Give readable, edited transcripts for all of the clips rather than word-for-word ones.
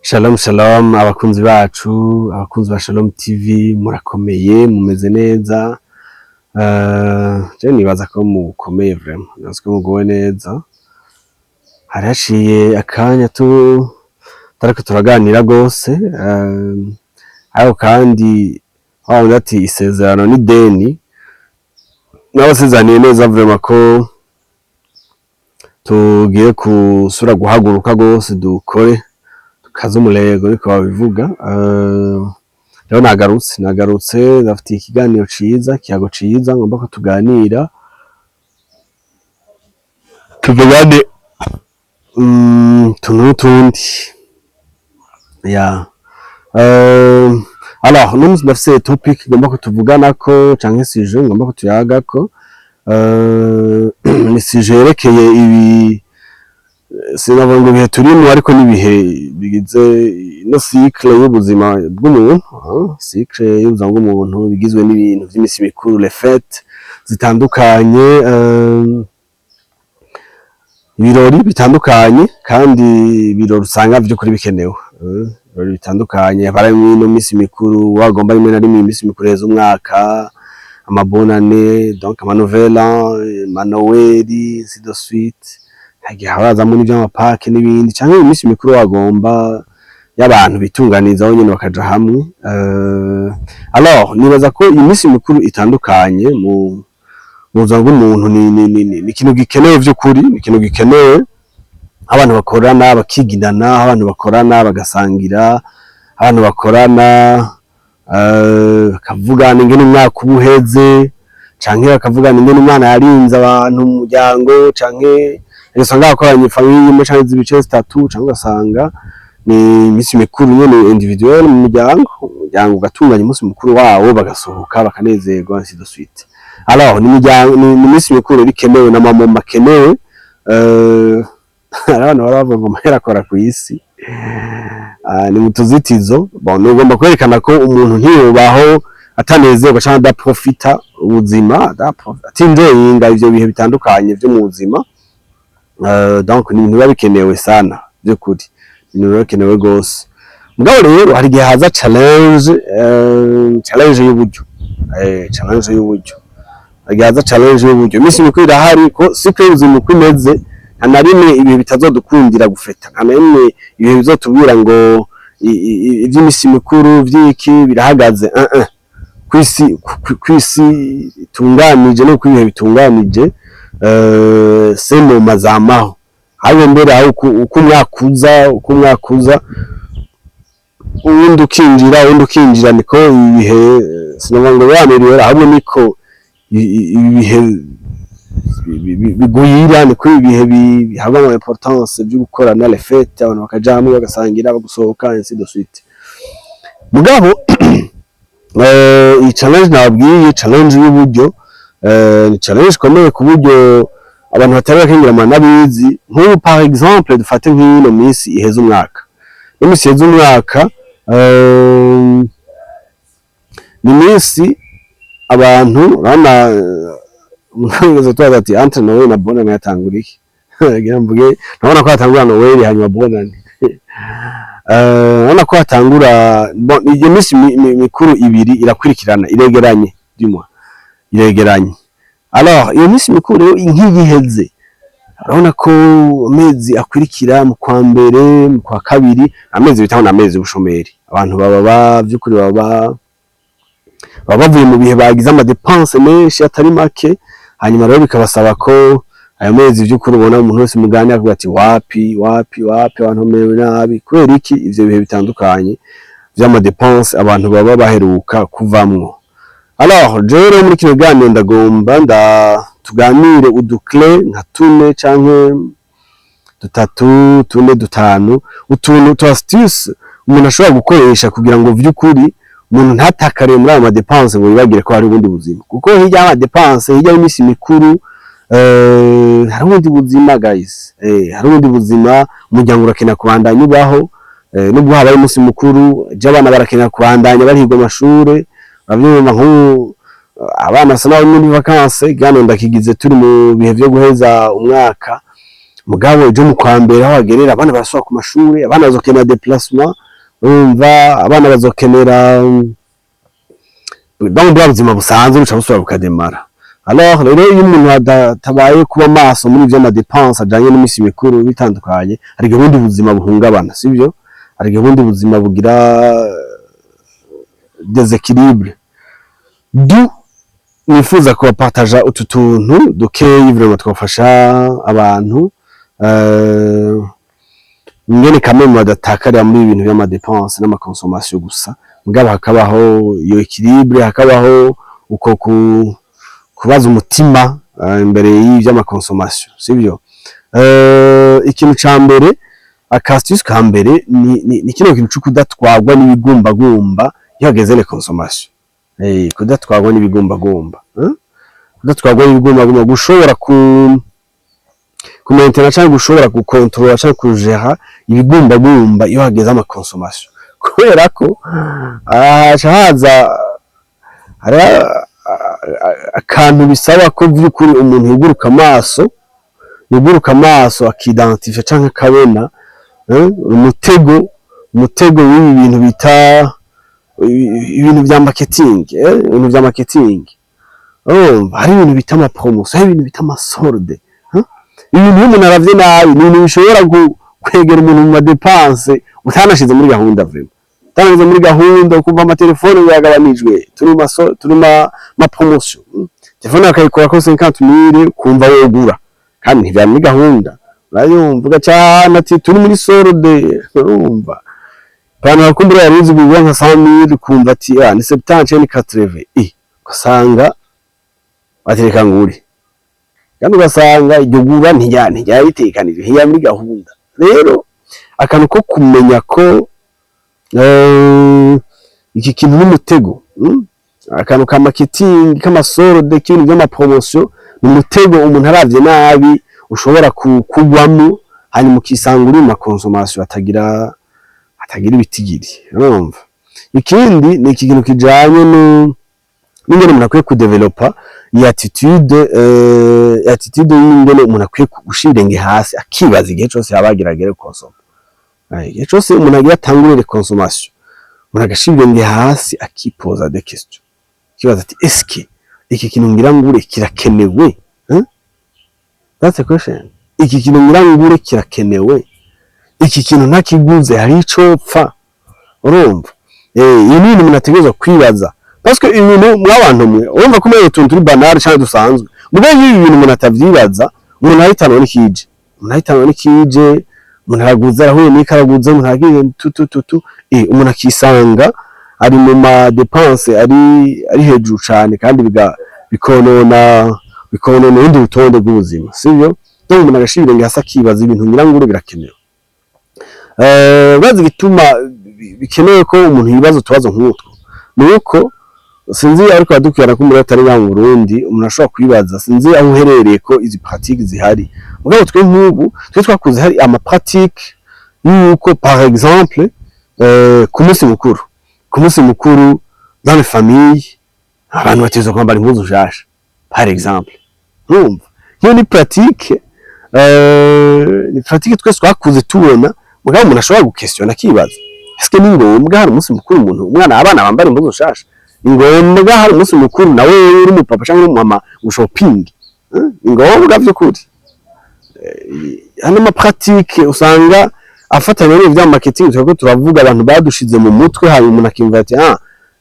Shalom shalom abakunzi bacu, abakunzi ba Shalom TV, murakomeye mumeze neza. Je nibaza ko mukomeye vraiment, nibaza ko mugowe neza. Hari haciye akanya tariko turaganira gose, ariko kandi wavuga ati isezerano ni deni. Nabasezaniye neza vraiment ko tugiye kusura guhaguruka gose dukore kazi umurego ariko babivuga. Rero nagarutse ndafitiye ikiganiro ciza, kiyago ciza ngomba ko tuganira, tuvugane tundi alors nous ndafise topic ngomba ko tuvuganako canke sujet ngomba ko tuyagako, ni sujet yerekeye ibi sinavuga ngo ibihe turimo ariko n'ibihe bigize no cycle y'ubuzima bw'umuntu, cycle y'ubuzima bw'umuntu bigizwe n'ibintu vy'imisi mikuru, les fêtes zitandukanye, ibirori bitandukanye, kandi ibirori usanga vy'ukuri bikenewe, ibirori bitandukanye bari mw'ino misi mikuru, wagomba rimwe na rimwe imisi mikuru heza umwaka, ama bonne année, donc ama nouvel an, ama Noël, ainsi de suite. Hagiye habazamo n'ivy'amapake n'ibindi, canke imisi mikuru wagomba y'abantu bitunganizaho nyene bakaja hamwe. Alors nibaza ko imisi mikuru itandukanye mu buzima bw'umuntu ni ikintu gikenewe vy'ukuri, ni ikintu gikenewe. Abantu bakorana bakiginana, abantu bakorana bagasangira, abantu bakorana bakavugana ingene umwaka uba uheze, canke bakavugana ingene Imana yarinze abantu mu muryango, canke usanga bakoranye famille imwe canke z'ibice zitatu, canke ugasanga ni imisi mikuru nyene individuel mu muryango ugatunganya umunsi mukuru wawo, bagasohoka bakanezerwa, ainsi de suite. Alors ni imisi mikuru bikenewe na mama makenewe. Abantu baravuga ngo mahera akora ku isi, ni mutuzitizo. Bon, nugomba kwerekana ko umuntu ntiyobaho atanezerwa canke adaprofita ubuzima, atinjoyinga ivyo bihe bitandukanye vyo mu buzima. Donc ni ibintu biba bikenewe sana vy'ukuri, ibintu biba bikenewe gose. Mugabo rero hari igihe haza challenge y'uburyo, challenge y'uburyo, hari haza challenge y'uburyo. Imisi mikuru irahari ko siko y'ubuzima uko imeze, nta na rimwe ibihe bitazodukundira gufeta, nta na rimwe ibihe bizotubwira ngo ivy'imisi mikuru vy'iki birahagaze. Kw'isi itunganije no kw'ibihe bitunganije, semo mazamaho ahubwo mbere aho uko umwaka uza uwundi ukinjira niko ibihe sinavuga ngo yamerera, ahubwo niko ibihe bigwira, niko ibihe bihabwa ama importance byo gukorana les fêtes, abantu bakaja hamwe bagasangira bagusohoka, ainsi de suite. Mugabo iyi challenge nababwiye, challenge y'uburyo, ni challenge ikomeye ku buryo abantu batari bakingira n'abizi. Nk'ubu par exemple dufate nk'ino misi iheza umwaka, n'imisi iheza umwaka, ni misi abantu bana mwangiza twaza ati entre Noël na bonne année yatangura iki, ngira mvuge nabona ko hatangura Noël hanyuma bonne année. Nabona ko hatangura iyo misi mikuru ibiri irakurikirana, iregeranye iregeranye. Alors iyo misi mikuru rero nk'igiheze, urabona ko amezi akurikira mu kwa mbere, mu kwa kabiri, amezi bitaho na amezi y'ubushomeri. Abantu baba vy'ukuri baba bavuye mu bihe bagize ama dépenses menshi atari make, hanyuma rero bikabasaba ko ayo mezi vy'ukuri ubona umuntu wese muganira akavuga ati wapi abantu bamerewe nabi. Kubera iki? Ivyo bihe bitandukanye vy'ama dépenses abantu baba baheruka kuvamwo. Alors rero muri kino kiganiro ndagomba tuganire uduclé nka 4 canke 3, 4, 5, utuntu twa astuce umuntu ashobora gukoresha kugira ngo vy'ukuri umuntu ntatakare muri ama dépenses ngo yibagire ko hari ubundi buzima, kuko hirya y'ama dépenses, hirya y'imisi mikuru, hari ubundi buzima guys, hari ubundi buzima. Umuryango urakenera kubandanya ubaho, nubwo habaye umunsi mukuru, abana barakenera kubandanya barihirwa amashure. Bavyumva nk'ubu abana sana muri vacances, gano ndakigize turi mu bihe vyo guheza umwaka, mugabo ejo mu kwa mbere aho bagerera abana barasubira ku mashuri, abana bazokenera déplacement, urumva abana bazokenera dans bwa buzima busanzwe buca busubira bukademara. Alors rero iyo umuntu atabaye kuba maso muri ivyo amadepense ajanye n'imisi mikuru bitandukanye, hari ubundi buzima buhungabana, sivyo? Hari ubundi buzima bugira déséquilibre. Nifuza kubapartaja utu tuntu dukeyi vraiment twafasha abantu ngene kamwe badatakara muri ibintu by'amadepense n'amaconsommation gusa, mugabo hakabaho iyo équilibre, hakabaho uko kubaza umutima imbere y'ivy'amaconsommation, sivyo? Ikintu ca mbere, akastuce ka mbere ni kino kintu cyo kudatwagwa n'ibigumbagumba iyo hageze les consommation. Kudatwagwa n'ibigumbagumba, kudatwagwa n'ibigumbagumba, gushobora kumaintenir cyangwa gushobora gukontrola cyangwa kugera ibigumbagumba iyo hageze amaconsommation, kubera ko haza akantu bisaba ko by'ukuri umuntu yuguruka amaso akidentifia cyangwa akabona umutego w'ibi bintu bita ibintu vya marketing, ibintu vya marketing. Hari ibintu bita ama promotion, hari ibintu bita ama solde. Ibintu umuntu aravye nabi, ibintu bishobora kwegera umuntu mu madepense utanashize muri gahunda vraiment. Utanashize muri gahunda ukumva amatelefone yagabanijwe, turi ma promotion. Telefone akayikora ko 50,000 kumva wogura. Kandi ntivyari muri gahunda. Urayumva cyane ati turi muri solde, urumva. Pana wakumbura yarizi bibwa nka 100,000 kumva ati ni 70 ni 80, ugasanga batereka nguri, kandi ugasanga iryo gura ntiyayitekanije, ntiya muri gahunda. Rero akantu ko kumenya ko iki kintu n'umutego, akantu ka marketing k'amasolde k'ibintu by'ama promotion n'umutego umuntu aravye nabi ushobora kugwamo, hanyuma ukisanga uri mu consommation atagira ibitigiri, urumva. Ikindi ni ikintu kijanye n'ingene umuntu akwiye kudevelopa attitude y'ingene umuntu akwiye gushira inge hasi akibaza igihe cyose yabageragere konsoma. Igihe cyose umuntu agira atangurire consommation, umuntu agashira inge hasi akipoza des questions, kibaza ati eske iki kintu ngira ngure kirakenewe? That's a question. Iki kintu ngira ngure kirakenewe? Iki kintu ntakiguze hari ico pfa, urumva. Iyo ni umuntu ategerezwa kwibaza, parce que ibintu mw'abantu mwe urumva ko mwe tuntu turi banal cyane dusanzwe, mugabo ibi bintu umuntu atavyibaza, umuntu ahitana n'ikije, umuntu araguza arahuye n'ikaraguza, umuntu agiye umuntu akisanga ari mu ma dépense ari hejuru cyane, kandi bikonona ubundi butonde bw'ubuzima, sivyo? Donc umuntu agashira ngo hasa kibaza ibintu ngira ngure birakenewe. Bazi gituma bikenewe ko umuntu yibaza utubazo nk'utwo, nuko sinzi ariko adukira ko muri atari mu Burundi umuntu ashobora kwibaza, sinzi aho uherereye ko izi pratique zihari, mugabo twe nk'ubu twakuze hari ama pratique yuko par exemple ku munsi mukuru dans les familles abantu bateza kwambara impuzu nshasha par exemple, urumva. Iyo ni pratique twese twakuze tubona, mugabo umuntu ashobora gukesitiona akibaza, eske ni ngombwa hari umunsi mukuru abana bambara impuzu nshasha? Ni ngombwa hari umunsi mukuru nawe uri umupapa cyangwa uri umama shopping? Ni ngombwa by'ukuri? Hano ma pratique usanga afatanya n'ibyo marketing, twako turavuga abantu badushize mu mutwe, hari umuntu akimva ati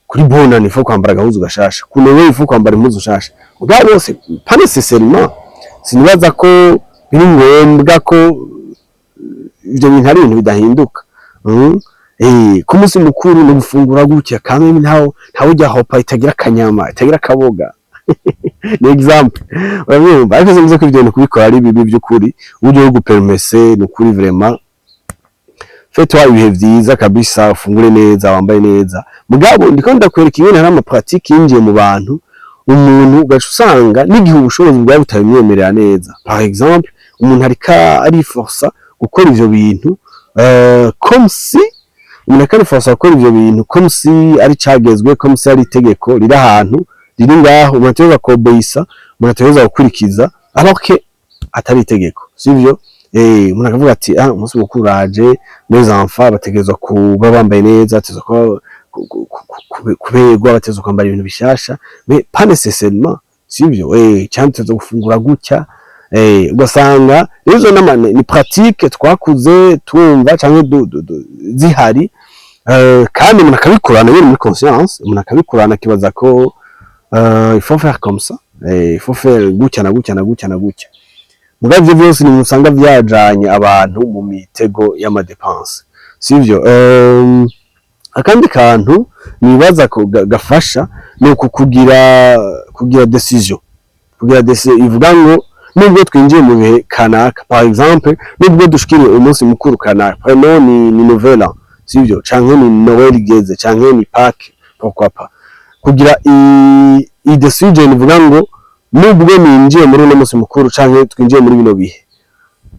kuri bona ni fo kwambara gahuzu gashasha, kuno we ifu kwambara impuzu nshasha. Mugabo bose pas nécessairement, sinibaza ko biri ngombwa ko ibyo bintu ari ibintu bidahinduka. Ku munsi mukuru no gufungura gutya kandi ntaho ujya hopa itagira kanyama, itagira kaboga. Ni example. Urabumva ariko nzi ko ibyo kubikora ari bibi by'ukuri, uje yo gupermese no kuri vraiment. Faites-toi ibihe vyiza kabisa, ufungure neza, wambaye neza. Mugabo ndiko ndakwereka ibintu hari ama pratique yinjiye mu bantu, umuntu ugaca usanga n'igihe ubushobozi bwawe butabimwemerera neza. Par exemple, umuntu ari força gukora ivyo bintu comme si umuntu akari força gukora ivyo bintu comme si ari cagezwe, comme si ari itegeko riri ahantu riri ngaho, umuntu ategerezwa kobeyisa, umuntu ategerezwa gukurikiza, alors que atari itegeko, sivyo? umuntu akavuga ati umunsi mukuru uraje les enfants bategerezwa kuba bambaye neza, bategerezwa kuberwa, bategerezwa kwambara ibintu bishasha, mais pas nécessairement sivyo, cyane tuzo gufungura gutya, ugasanga izo namane ni pratique twakuze twumva cyangwa zihari, kandi umuntu akabikurana nyine muri conscience, umuntu akabikurana kibaza ko il faut faire comme ça, il faut faire gutya na gutya na gutya na gutya. Mugavyo byose ni musanga byajanye abantu mu mitego y'amadepense sivyo. Akandi kantu nibaza ko gafasha ni kugira decision, ivuga ngo nubwo twinjiye mu bihe kanaka, par exemple nubwo dushikiriye umunsi mukuru kanaka, vraiment ni nouvelle an sivyo, canke ni Noël igeze, canke ni Pâques, pourquoi pas kugira i decision ivuga ngo nubwo ninjiye muri uno munsi mukuru canke twinjiye muri bino bihe,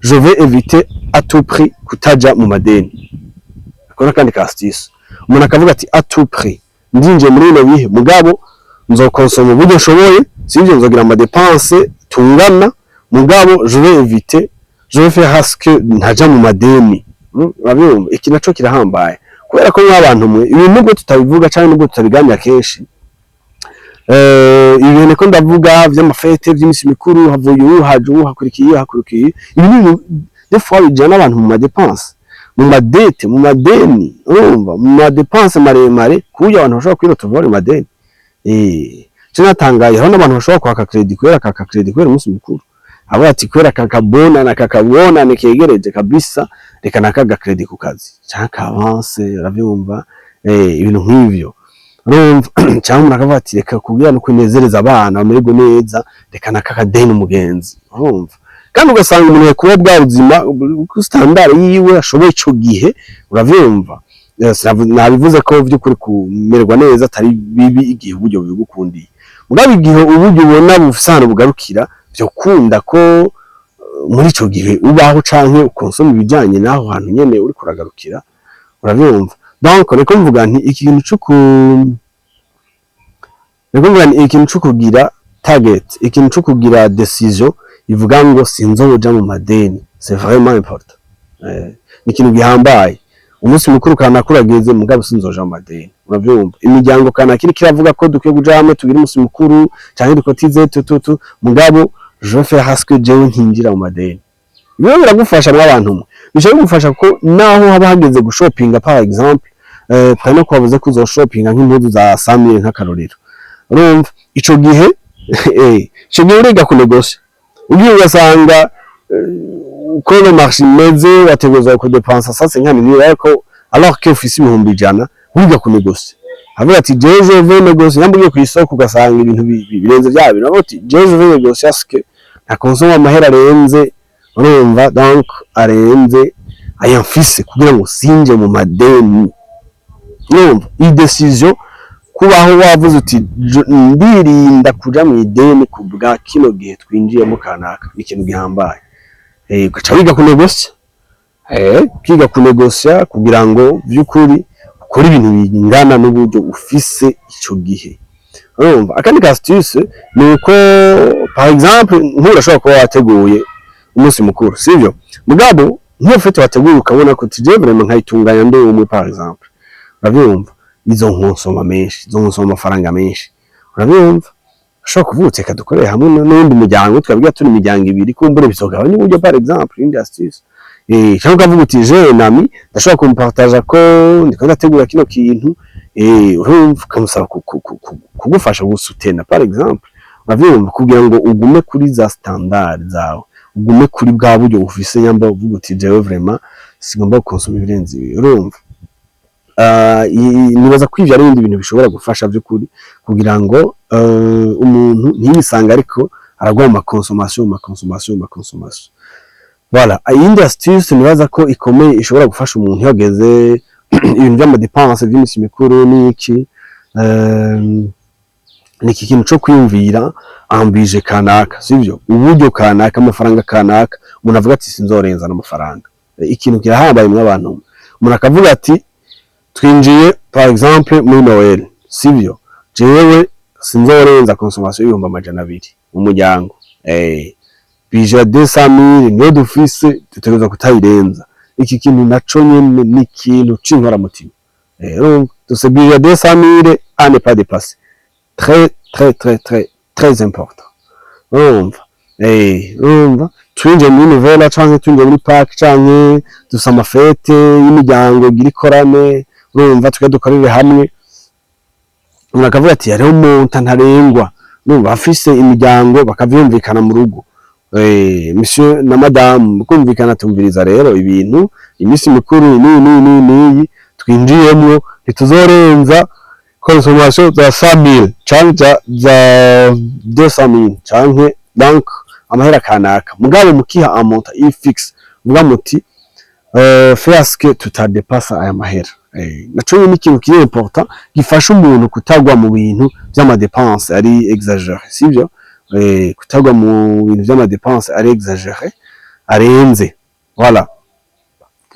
je vais éviter à tout prix kutaja mu madeni. Akora kandi ka astuce, umuntu akavuga ati à tout prix ndinjiye muri bino bihe, mugabo nzokonsoma uburyo nshoboye sivyo, nzogira ama dépenses tungana, mugabo je vais éviter, je vais faire ce que ntaja mu madeni. Urabumva iki naco kirahambaye, kubera ko nk'abantu mwe ibintu nubwo tutabivuga cyane nubwo tutabiganira kenshi, ibintu ko ndavuga vy'amafete vy'imisi mikuru, havuye haje hakurikiye ibintu des fois bijana abantu mu madepenses, mu madete, mu madeni, urumva mu madepenses maremare kuburyo abantu bashobora kwirota mu madeni. Cinatangaye aho n'abantu bashobora kwaka credit kubera umunsi mukuru, abo ati kwera kakabona nekegereje kabisa, reka nakaga credit ku kazi cyangwa avance, uravyumva ibintu nk'ivyo. Urumva cyangwa umuntu akavuga ati reka kugira no kwinezereza abana bamererwe neza, reka nakakadeni umugenzi, urumva. Kandi ugasanga umuntu yakuba bwa buzima ku standard yiwe ashoboye ico gihe, uravyumva. Nabivuze ko vy'ukuri kumererwa neza atari bibi igihe uburyo bigukundiye, mugabe igihe uburyo ubona bufisana bugarukira byo kunda ko muri ico gihe ubaho canke ukonsoma ibijanye naho hantu nyene uri kuragarukira, uravyumva. Donc reko mvuga nti ikintu cyo kugira target, ikintu cyo kugira decision ivuga ngo sinzoja mu madeni, c'est vraiment important. Ni ikintu gihambaye. Umunsi mukuru kana kurageze mugabo sinzoja mu madeni, uravyumva. Imiryango kana kiri kiravuga ko dukwiye kuja hamwe tugira umunsi mukuru cyane dukotize tutu, mugabo je fais haske jewe ntinjira mu madeni. Biba biragufasha n'abantu mwe, bisho bigufasha ko naho haba hageze gushopinga par exemple, pano kwavuze ko uzoshopinga nk'impuzu za 100,000 nk'akarorero, urumva ico gihe ico gihe urega kunegosia, ugiye ugasanga uko le marché meze wategerezwa ko dépenser 150,000 ariko alors que ufise 100,000 wiga kunegosia, avuga ati je vais négocier, yambuye ku isoko ugasanga ibintu birenze bya bintu, avuga ati je vais négocier parce que nakonsoma amahera arenze, urumva, donc arenze ayamfise kugira ngo sinje mu madeni. Urumva iyi decision kubaho wavuze uti ndirinda kuja mu ideni kubwa kino gihe twinjiyemo kanaka, ikintu gihambaye. Ugaca wiga kunegosia, kiga kunegosia kugira ngo vy'ukuri ukora ibintu bingana n'uburyo ufise ico gihe. Urumva akandi ka astuce ni uko par exemple nturashobora kuba wateguye umunsi mukuru sivyo, mugabo nk'iyo fete wateguye ukabona ko tije vraiment nkayitunganya ndo umwe par exemple, uravyumva, izo nkonsoma menshi, izo nkonsoma amafaranga menshi, uravyumva. Ushobora kuvutse kadukoreye hamwe n'undi muryango, twabwiye turi imiryango ibiri kumbure bizogabanya uburyo par exemple indi astuce, cyangwa ukavuga uti je nami ndashobora kumpartager ko ndiko ndategura kino kintu, urumva ukamusaba kugufasha gusutena par exemple, uravyumva, kugira ngo ugume kuri za standard zawe, ugume kuri bwa buryo ufise, nyamba uvuga uti jewe vraiment sigomba konsoma ibirenze ibi, urumva. Nibaza kwivya ari ibindi bintu bishobora gufasha by'ukuri kugira ngo umuntu ntiyisanga ariko aragwa mu consommation. Voilà, iyindi astuce nibaza ko ikomeye ishobora gufasha umuntu yageze ibintu by'amadepenses by'imisi mikuru n'iki, ni ikintu cyo kwiyumvira ambije kanaka sivyo, uburyo kanaka, amafaranga kanaka, umuntu avuga ati sinzorenza n'amafaranga. Ikintu kirahambaye mu abantu, umuntu akavuga ati twinjiye par exemple muri Noël sivyo, jewe sinzorenza consommation y'ibihumbi 200 mu muryango, bije 200.000 niyo dufise dutegereza kutayirenza. Iki kintu naco nyene ni ikintu c'inkora mutima. Donc ce bije 200.000 à ne pas dépasser. Très important. Urumva twinjiye muri novela canke twinjiye muri park canke dusa amafete y'imiryango gira ikorane, urumva tukadukorere hamwe. Umuntu akavuga ati hariho umuntu ntarengwa, urumva afise imiryango bakavyumvikana mu rugo. Monsieur na madame kumvikana tumviriza rero ibintu imisi mikuru ni twinjiyemwo ntituzorenza consommation za 100.000 canke za 200.000 canke donc amahera kanaka mugabo mukiha amount fixe vuga muti faire que tutadepassa aya mahera. Naco ni ikintu kiri important gifasha umuntu kutagwa mu bintu vy'ama dépenses ari exagéré, sivyo? Kutagwa mu bintu vy'ama dépenses ari exagéré arenze, voilà.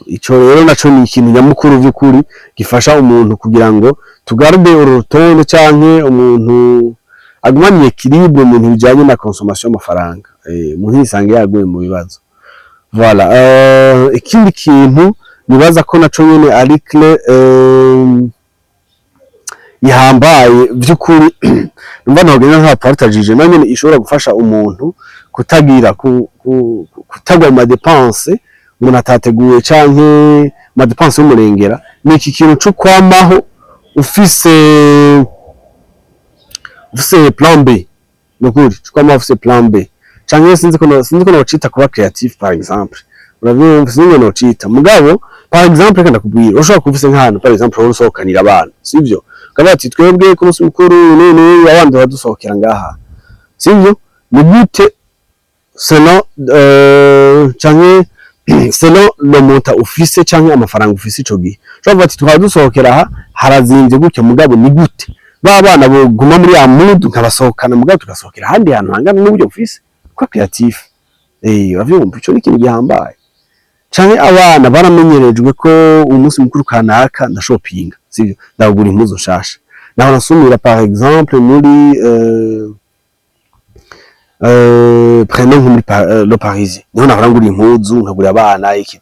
Ico rero naco ni ikintu nyamukuru vy'ukuri gifasha umuntu kugira ngo tugarde urutonde canke umuntu agumanye équilibre mu bintu bijanye na consommation y'amafaranga. Umuntu yisange yaguye mu bibazo, voilà. Ikindi kintu nibaza ko naco nyene ari clé ihambaye vy'ukuri numva ntogenda nka partage na nyene ishobora gufasha umuntu kutagira kutagwa mu dépenses umuntu atateguye canke ma dépenses y'umurengera. Ni iki kintu cyo kwamaho ufise plan B, nukuri kwamaho ufise plan B canke sinzi ko nocita kuba creative par exemple. Uravyumva sinzi nocita mugabo par exemple kandi nakubwira ushobora kufise nk'ahantu par exemple urusohokanira abana, sivyo? Kavuga ati twebwe ku munsi mukuru none abandi badusohokera ngaha, sivyo? Ni gute selon canke selon le montant ufise canke amafaranga ufise ico gihe ushobora ati twadusohokera aha harazimvye gutyo mugabo ni gute ba bana bo guma muri ya mood nkabasohokana mugabo tugasohokera handi hantu hangana n'uburyo ufise kwa creative. Uravyumva ico ni ikintu gihambaye. Canke abana baramenyerejwe ko umunsi mukuru kanaka nda shopping, sivyo? Ndagura impuzu nshasha naho nasumira par exemple muri prenons muri le Parisien niho naharangura impuzu nkagura abana iki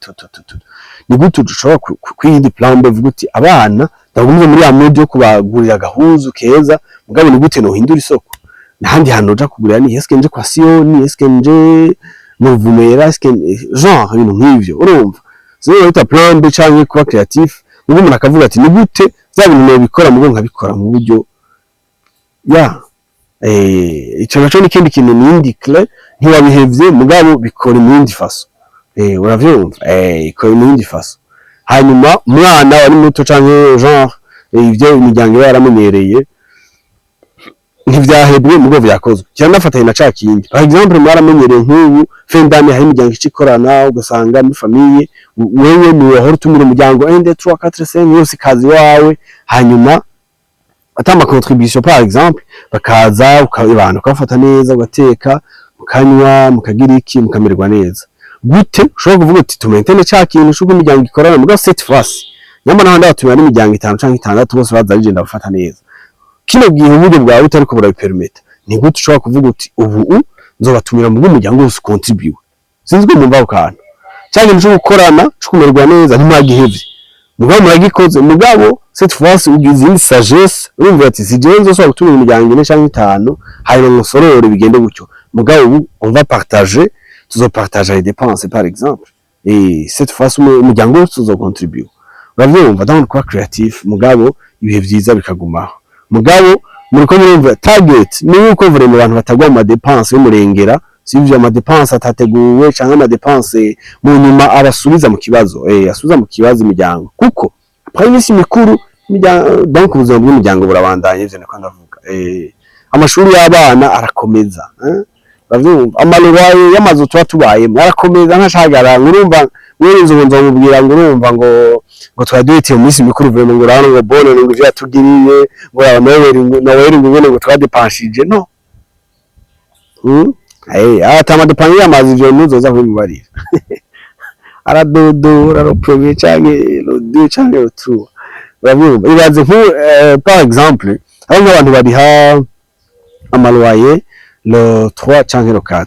ni gute dushobora kwindi plan B vuga uti abana ndagumye muri ya mood yo kubagurira gahuzu keza mugabo ni gute no hindura isoko nahandi hantu uja kugurira ni eske nje kwa Sioni eske nje mu Vumera eske genre ibintu nk'ivyo, urumva? Zero leta plan B canke kuba creative ubu umuntu akavuga ati ni gute za bintu nobikora mugo nkabikora mu buryo ico naco ni kindi kintu nindi clé ntiwabihevye mugabo bikora imindi faso. Uravyumva? Ikora imindi faso. Hanyuma umwana wari muto canke genre ivyo imiryango yaramenyereye ntivyahebwe mugo vyakozwe cyanafatanye na ca kindi. Par exemple mwaramenyereye nk'ubu fendane hari imiryango ikikorana ugasanga muri famille wewe ni wahora utumira umuryango 1 2 3 4 5 yose kazi wawe hanyuma atama contribution par exemple bakaza ukabana ukafata neza ugateka mukanywa mukagira iki mukamererwa neza gute ushobora kuvuga uti tumentene ca kintu shuko imiryango ikorana mugo cette fois nyamara handi batumira n'imiryango 5 canke 6 bose baza rigenda bafata neza kino gihe uburyo bwawe utari ko burabipermeta ni gute ushobora kuvuga uti ubu nzobatumira mu muryango wose contribute sinzwe mu mbaho kana cyangwa cyo gukorana cyo kumererwa neza ntimwagihevye mugabo muragikoze mugabo cette fois ugize une sagesse urumva ati sigenzo so gutumira imiryango 4 canke 5 hayiro musorore bigende gutyo mugabo ubu on va partager tuzopartager les dépenses par exemple et cette fois umuryango wose uzocontribute. Uravyumva donc quoi creatif mugabo ibihe vyiza bikagumaho mugabo muriko murumva target ni uko vraiment abantu batagwa mu dépenses y'umurengera sivyo ama dépenses atateguwe canke ama dépenses mu nyuma abasubiza mu kibazo asubiza mu kibazo imiryango kuko après imisi mikuru donc ubuzima bw'imiryango burabandanye ivyo niko ndavuga amashuri y'abana arakomeza bavyumva amalwaye y'amazu tubaye arakomeza ntashagara urumva wewe nzo mubwira ngo urumva ngo twaduhitiye mu minsi mikuru vraiment ngo rano ngo bone ngo ivyo yatugiriye ngo naweri ngo twadepanshije no atama depanira amazi ivyo nuzoza kubibarira aradodora ro premier canke lo deux canke lo trois bavyumva ibaze nko par exemple aho abantu bariha amalwaye le 3 canke le 4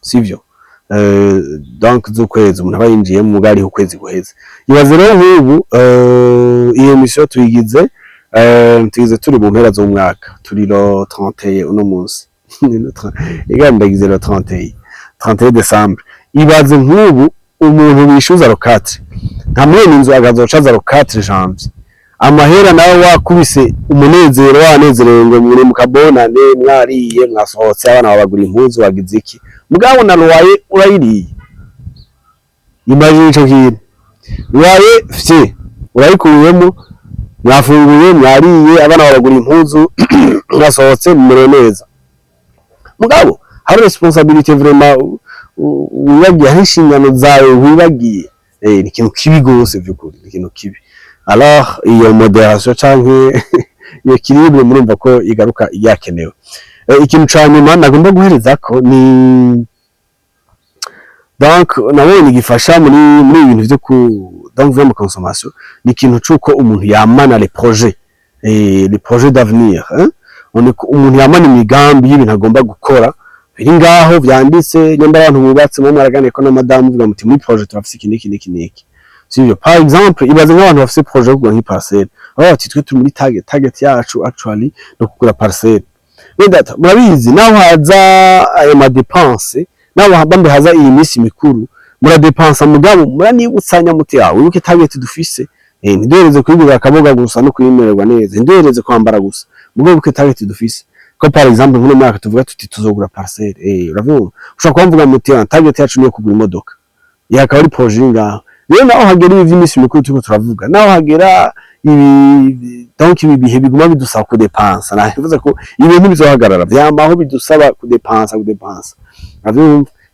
sivyo donc z'ukwezi umuntu aba yinjiye mu gari ukwezi guheze. Ibaze rero nk'ubu iyo mission tuyigize turi mu mpera z'umwaka turi lo 31 uno munsi ndagize lo 31 December. Ibaze nk'ubu umuntu bishuza lo 4 nta mwene inzu agazoca lo 4 janvier amahera nawe wakubise umunezero wanezerewe ngo muri mukabonane mwariye mwasohotse abana babagura impuzu wagize iki mugabo na loyer urayiriye. Imagine ico kintu loyer fye urayikuyemo mwafunguye mwariye abana babagura impuzu mwasohotse mumere neza mugabo hari responsibility vraiment wibagiye hari inshingano zawe wibagiye ni ikintu kibi gose vy'ukuri ni ikintu kibi. Alors iyo moderation canke iyo kiribwe murumva ko igaruka yakenewe. Ikintu cyanyuma nagomba guhereza ko ni donc nabonye igifasha muri ibintu byo ku donc vraiment consommation ni ikintu cyuko umuntu yamana les projets d'avenir umuntu yamana imigambi y'ibintu agomba gukora biri ngaho byanditse nyamba abantu bubatse mu maragane ko na madame uvuga muti muri projet turafise iki sivyo. Par exemple ibaze nk'abantu bafise projet yo kugura nk'iparcelle ati twe turi muri target yacu actually no kugura parcelle wenda murabizi naho haza ayo ma dépense naho habambe haza iyi misi mikuru mura dépense mugabo muranigutsanya muti yawe wibuke target dufise ntiduhereze kwigurira akaboga gusa no kwimererwa neza ntiduhereze kwambara gusa mugabo wibuke target dufise ko par exemple nk'uno mwaka tuvuga tuti tuzogura parcelle uravuga ushobora kuvuga muti target yacu niyo kugura imodoka yakaba ari projet ngaho rero naho hagera ivy'imisi mikuru tuko turavuga naho hagera ibi donc ibi bihe biguma bidusaba ku dépense navuze ko ibintu bizohagarara vyamaho bidusaba ku dépense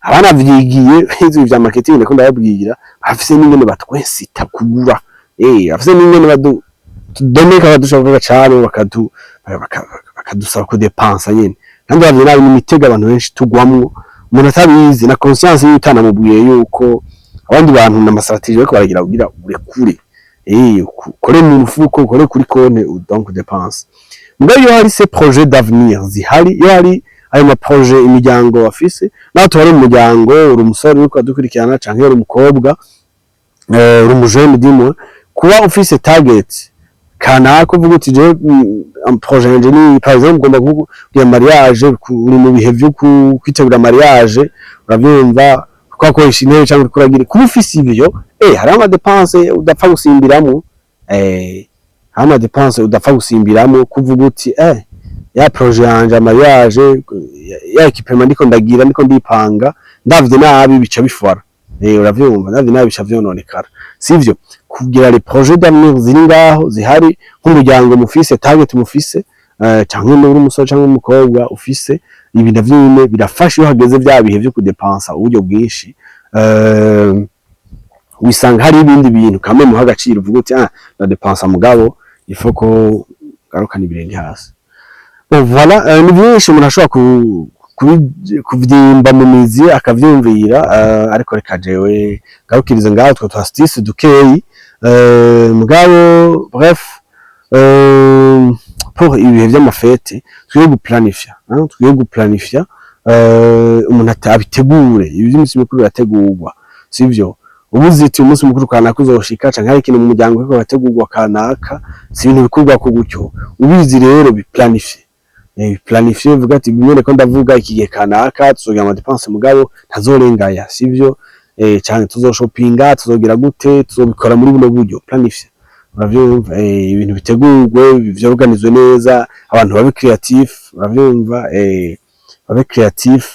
abana vyigiye izi vya marketing ko ndababwira bafise n'ingene batwensita kugura bafise n'ingene badomeka badushaka cyane bakadusaba ku dépense nyene kandi bavye nabi n'imitego abantu benshi tugwamwo umuntu atabizi na conscience y'utana mubwiye yuko abandi bantu na strategie bariko baragira kugira urekure kore mu mufuko kore kuri konte donc dépense mugabo yo hari ces projets d'avenir zihari yo hari ayo ma projet imiryango bafise naho tubari mu muryango uri umusore uriko adukurikirana canke uri umukobwa uri umujene dimwe kuba ufise target kana ko vuga uti je projet yanje ni par exemple ngomba kugira mariage uri mu bihe byo kwitegura mariage uravyumva kwa koresha intebe cyangwa kuragira kuba ufise ibyo hari ama dépense udapfa gusimbiramo ama dépense udapfa gusimbiramo kuvuga uti ya projet yanje mariage ya equipement ndiko ndagira ndiko ndipanga ndavye nabi bica bifara uravyumva ndavye nabi bica vyononekara sivyo kugira les projets d'avenir ziri ngaho zihari nk'umuryango mufise target mufise cyangwa muri umusore cyangwa umukobwa ufise ibi ndavyine birafasha iyo hageze bya bihe byo kudepansa uburyo bwinshi wisanga hari ibindi bintu kamwe mu hagaciro uvuga uti na depansa mugabo ifoko garukana ibirenge hasi. Voilà ni byinshi umuntu ashobora kuvyimba mu mizi akavyumvira ariko reka jewe garukirize ngaho twa twastisi dukeyi mugabo bref pour ibihe by'amafete twiye guplanifya umuntu atabitegure iby'imisi mikuru yategurwa sivyo ubuziti umunsi mukuru kanaka uzoshika canke hari ikintu mu muryango ko bategurwa kanaka si ibintu bikorwa ko gutyo ubizi rero planifie vuga ati bimwe ko ndavuga ikigihe kanaka tuzogira ama dépenses mugabo ntazorengaya sivyo canke tuzoshopinga tuzogira gute tuzobikora muri buno buryo planifie uravyumva ibintu bitegurwe byorganizwe neza abantu babe creative uravyumva babe creative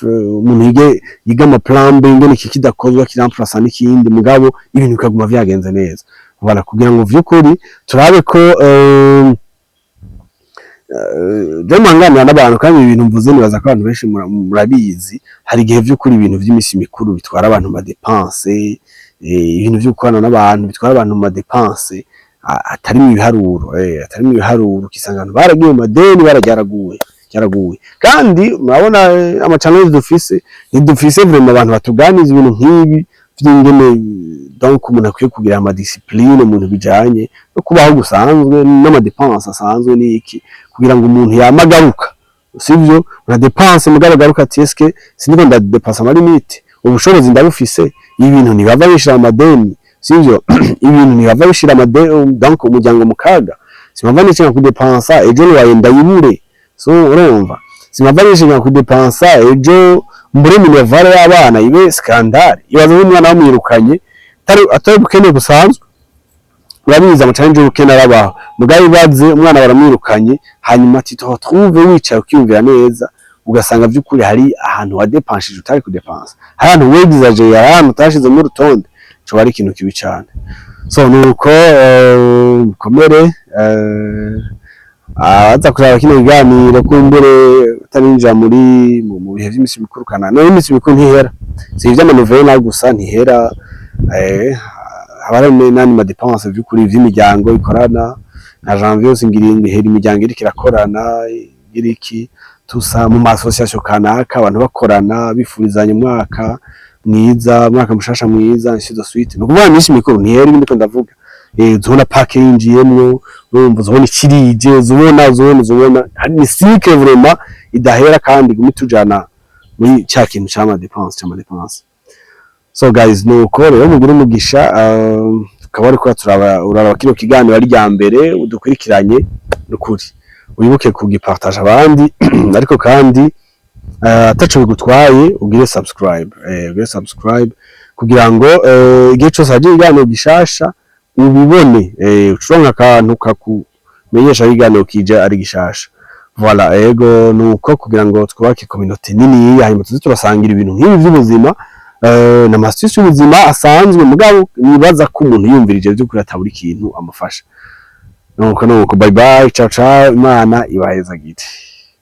umuntu yiga ama plan B ngene iki kidakozwa kiramplasa n'ikindi mugabo ibintu bikaguma vyagenze neza voilà kugira ngo vyukuri turabe ko jamangana n'abantu kandi ibintu mvuze nibaza ko abantu benshi murabizi hari igihe vyukuri ibintu vy'imisi mikuru bitwara abantu ma dépenses ibintu vy'ukorana n'abantu bitwara abantu ma dépenses atari mu biharuro kisangano baragiye mu madeni barajyaraguwe kandi murabona ama channel dufise vraiment abantu batuganiza ibintu nk'ibi vy'ingene donc umuntu akwiye kugira ama discipline umuntu bijanye no kubaho gusanzwe n'ama dépenses asanzwe n'iki kugira ngo umuntu yamagaruka sivyo na dépenses mugabo garuka ati eske siniko nda dépenses ama limite ubushobozi ndabufise, ibintu ntibava bishira amadeni, sivyo? Ibintu ntibava bishira amadeni, donc umuryango mukaga, simava nishinga kudepansa ejo niwaye ndayibure, so urumva, simava nishinga kudepansa ejo mbure minevare y'abana ibe skandale, ibaze nk'umwana wamwirukanye atari bukene busanzwe, urabiza mu challenge y'ubukene arabaho, mugabe baze umwana baramwirukanye, hanyuma ati to trouve wicaye ukiyumvira neza, ugasanga by'ukuri hari ahantu wadepanshije utari kudepansa, ahantu wegizaje ahantu utashize mu rutonde, cyo bari ikintu kibi cyane. So nuko komere aza kuraba kino kiganiro kumbure utarinja muri mu bihe by'imisi mikuru kana no imisi mikuru ntihera, si ivy'amanovela gusa ntihera, habari nani ma dépenses by'ukuri vy'imiryango ikorana na janvier yose ngiringi heri imiryango iriko irakorana iriki tusa mu association kanaka abantu bakorana bifurizanya umwaka mwiza, umwaka mushasha mwiza nsizo suite, no kuvuga imisi mikuru ntihera, ibindi ko ndavuga zubona pake yinjiyemwo, urumva zubona ikirije, zubona ni cycle vraiment idahera kandi gumitujana muri cya kintu cy'ama dépenses. So guys, nuko rero mugire umugisha, tukaba ariko uraraba kino kiganiro ari rya mbere udukurikiranye, n'ukuri wibuke kugipartage abandi ariko kandi ataco bigutwaye ugire subscribe kugira ngo igihe cyose haje iganiro gishasha ubibone, ucuronka akantu kakumenyesha iganiro kije ari gishasha. Voilà, ego nuko kugira ngo twubake community nini, hanyuma tuzi turasangira ibintu nk'ibi by'ubuzima na masitisi y'ubuzima asanzwe, mugabo nibaza ko umuntu yumvirije byo kurataba ikintu amufasha. Nuko bye bye, ciao ciao, Imana ibahezagire.